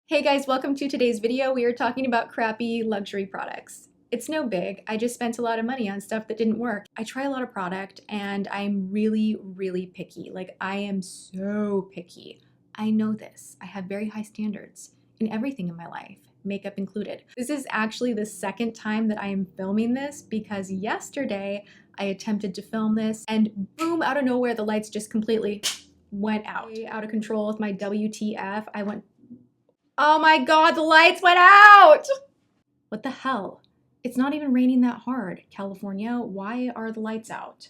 Hey guys, welcome to today's video. We are talking about crappy luxury products. It's no big. I just spent a lot of money on stuff that didn't work. I try a lot of product and I'm really picky. Like I am so picky. I know this. I have very high standards in everything in my life, makeup included. This is actually the second time that I am filming this because yesterday I attempted to film this and boom, out of nowhere, the lights just completely went out of control with my WTF. Oh my God, the lights went out! What the hell? It's not even raining that hard. California, why are the lights out?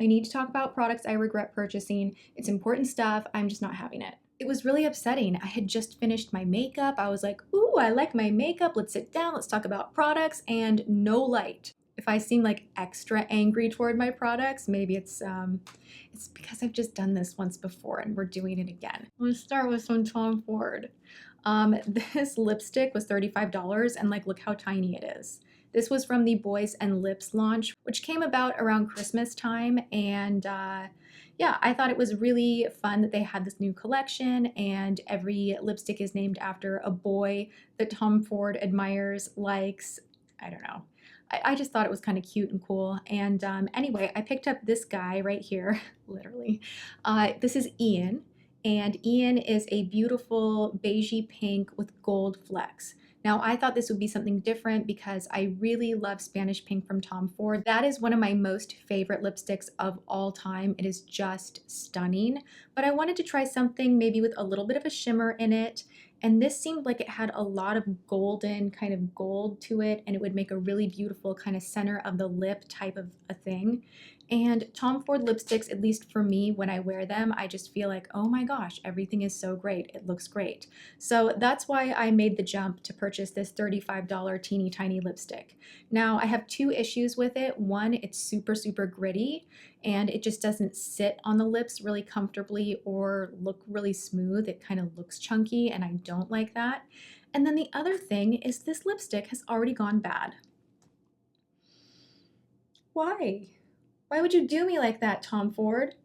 I need to talk about products I regret purchasing. It's important stuff. I'm just not having it. It was really upsetting. I had just finished my makeup. I was like, ooh, I like my makeup. Let's sit down. Let's talk about products, and no light. If I seem like extra angry toward my products, maybe it's because I've just done this once before and we're doing it again. Let's start with some Tom Ford. This lipstick was $35 and like look how tiny it is. This was from the Boys and Lips launch, which came about around Christmas time, and yeah, I thought it was really fun that they had this new collection and every lipstick is named after a boy that Tom Ford admires, likes. I don't know. I just thought it was kind of cute and cool. And anyway, I picked up this guy right here, literally. This is Ian, and Ian is a beautiful beigey pink with gold flecks. Now, I thought this would be something different because I really love Spanish Pink from Tom Ford. That is one of my most favorite lipsticks of all time. It is just stunning, but I wanted to try something maybe with a little bit of a shimmer in it. And this seemed like it had a lot of golden kind of gold to it, and it would make a really beautiful kind of center of the lip type of a thing. And Tom Ford lipsticks, at least for me, when I wear them, I just feel like, oh my gosh, everything is so great. It looks great. So that's why I made the jump to purchase this $35 teeny tiny lipstick. Now, I have two issues with it. One, it's super gritty and it just doesn't sit on the lips really comfortably or look really smooth. It kind of looks chunky and I don't like that. And then the other thing is this lipstick has already gone bad. Why? Why would you do me like that, Tom Ford?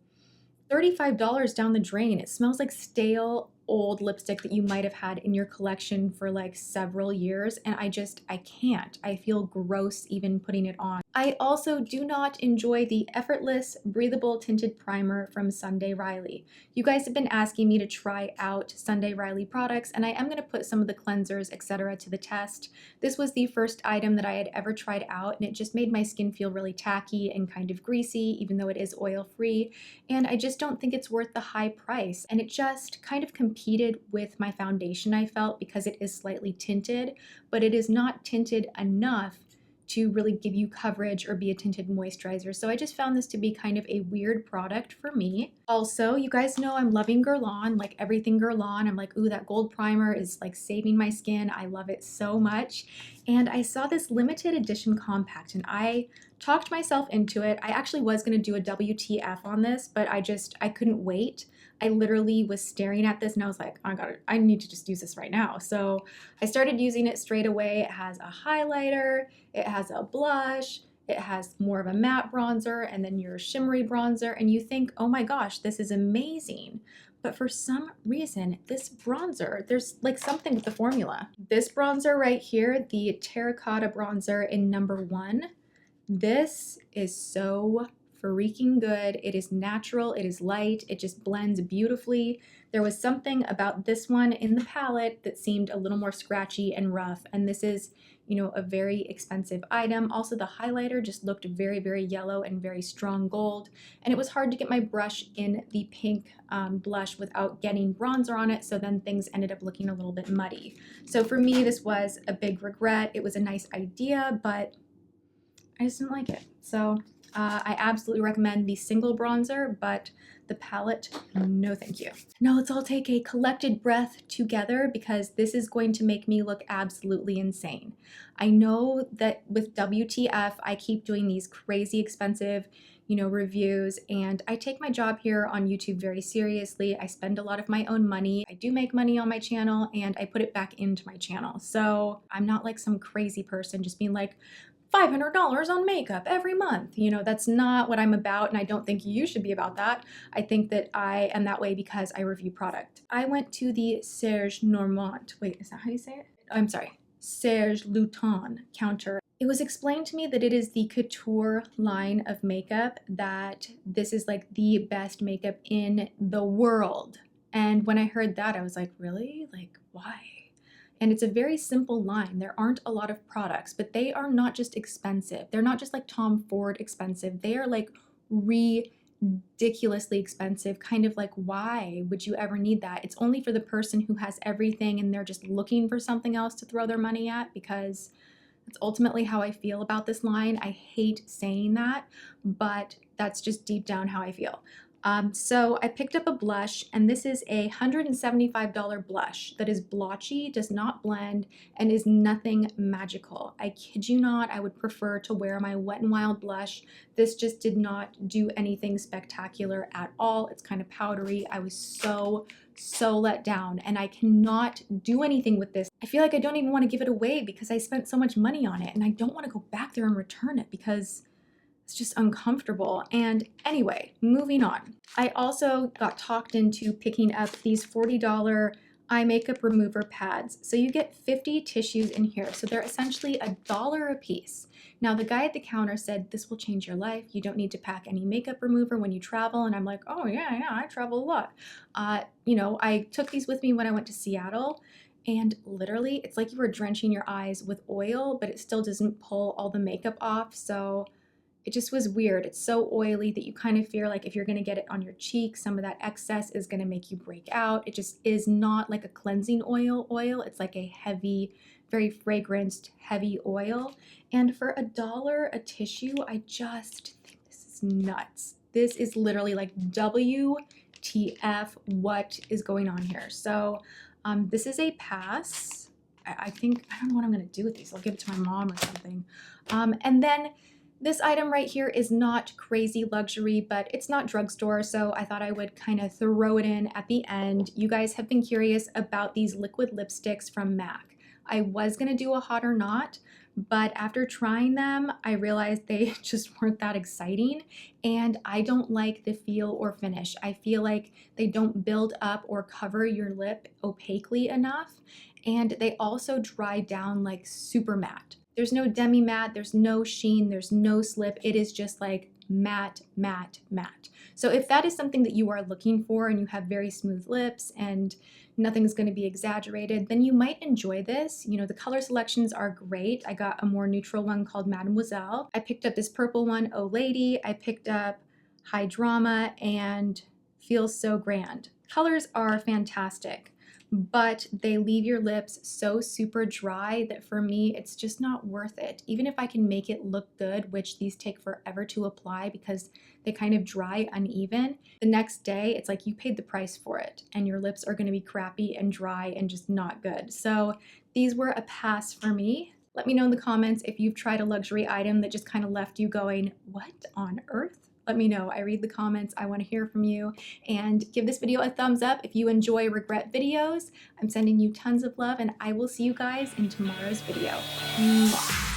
$35 down the drain. It smells like stale old lipstick that you might have had in your collection for like several years, and I can't. I feel gross even putting it on. I also do not enjoy the Effortless Breathable Tinted Primer from Sunday Riley. You guys have been asking me to try out Sunday Riley products, and I am going to put some of the cleansers, etc., to the test. This was the first item that I had ever tried out, and it just made my skin feel really tacky and kind of greasy, even though it is oil-free, and I just don't think it's worth the high price. And it just kind of competed with my foundation, I felt, because it is slightly tinted, but it is not tinted enough to really give you coverage or be a tinted moisturizer. So I just found this to be kind of a weird product for me. Also, you guys know I'm loving Guerlain, like everything Guerlain. I'm like, ooh, that gold primer is like saving my skin. I love it so much. And I saw this limited edition compact and I talked myself into it. I actually was gonna do a WTF on this, but I couldn't wait. I literally was staring at this and I was like, oh God, I need to just use this right now. So I started using it straight away. It has a highlighter, it has a blush, it has more of a matte bronzer, and then your shimmery bronzer, and you think, oh my gosh, this is amazing. But for some reason, this bronzer, there's like something with the formula. This bronzer right here, the Terracotta bronzer in #1, this is so freaking good. It is natural, it is light, it just blends beautifully. There was something about this one in the palette that seemed a little more scratchy and rough, and this is, you know, a very expensive item. Also, the highlighter just looked very yellow and very strong gold, and it was hard to get my brush in the pink blush without getting bronzer on it, so then things ended up looking a little bit muddy. So for me, this was a big regret. It was a nice idea, but I just didn't like it. So I absolutely recommend the single bronzer, but the palette, no thank you. Now let's all take a collected breath together because this is going to make me look absolutely insane. I know that with WTF, I keep doing these crazy expensive, you know, reviews, and I take my job here on YouTube very seriously. I spend a lot of my own money. I do make money on my channel and I put it back into my channel. So I'm not like some crazy person just being like, $500 on makeup every month. You know, that's not what I'm about, and I don't think you should be about that. I think that I am that way because I review product. I went to the Serge Normand. Wait, is that how you say it? I'm sorry. Serge Luton counter. It was explained to me that it is the couture line of makeup, that this is like the best makeup in the world. And when I heard that, I was like, really? Like, why? And it's a very simple line. There aren't a lot of products, but they are not just expensive. They're not just like Tom Ford expensive. They are like ridiculously expensive. Kind of like, why would you ever need that? It's only for the person who has everything and they're just looking for something else to throw their money at, because that's ultimately how I feel about this line. I hate saying that, but that's just deep down how I feel. So I picked up a blush, and this is a $175 blush that is blotchy, does not blend, and is nothing magical. I kid you not, I would prefer to wear my Wet n Wild blush. This just did not do anything spectacular at all. It's kind of powdery. I was so let down, and I cannot do anything with this. I feel like I don't even want to give it away because I spent so much money on it, and I don't want to go back there and return it because it's just uncomfortable. And anyway, moving on. I also got talked into picking up these $40 eye makeup remover pads. So you get 50 tissues in here. So they're essentially $1 a piece. Now the guy at the counter said, this will change your life. You don't need to pack any makeup remover when you travel. And I'm like, oh yeah, I travel a lot. You know, I took these with me when I went to Seattle, and literally it's like you were drenching your eyes with oil, but it still doesn't pull all the makeup off. So it just was weird. It's so oily that you kind of fear like if you're gonna get it on your cheek, some of that excess is gonna make you break out. It just is not like a cleansing oil. It's like a heavy, very fragranced, heavy oil. And for $1 a tissue, I just think this is nuts. This is literally like WTF, what is going on here? So this is a pass. I think, I don't know what I'm gonna do with these. I'll give it to my mom or something. And then this item right here is not crazy luxury, but it's not drugstore, so I thought I would kind of throw it in at the end. You guys have been curious about these liquid lipsticks from MAC. I was gonna do a hot or not, but after trying them, I realized they just weren't that exciting, and I don't like the feel or finish. I feel like they don't build up or cover your lip opaquely enough, and they also dry down like super matte. There's no demi matte, there's no sheen, there's no slip. It is just like matte, matte, matte. So if that is something that you are looking for and you have very smooth lips and nothing's going to be exaggerated, then you might enjoy this. You know, the color selections are great. I got a more neutral one called Mademoiselle. I picked up this purple one, Oh Lady. I picked up High Drama and Feels So Grand. Colors are fantastic, but they leave your lips so super dry that for me, it's just not worth it. Even if I can make it look good, which these take forever to apply because they kind of dry uneven, the next day it's like you paid the price for it and your lips are gonna be crappy and dry and just not good. So these were a pass for me. Let me know in the comments if you've tried a luxury item that just kind of left you going, what on earth? Let me know. I read the comments. I want to hear from you. And give this video a thumbs up if you enjoy regret videos. I'm sending you tons of love, and I will see you guys in tomorrow's video. Mwah.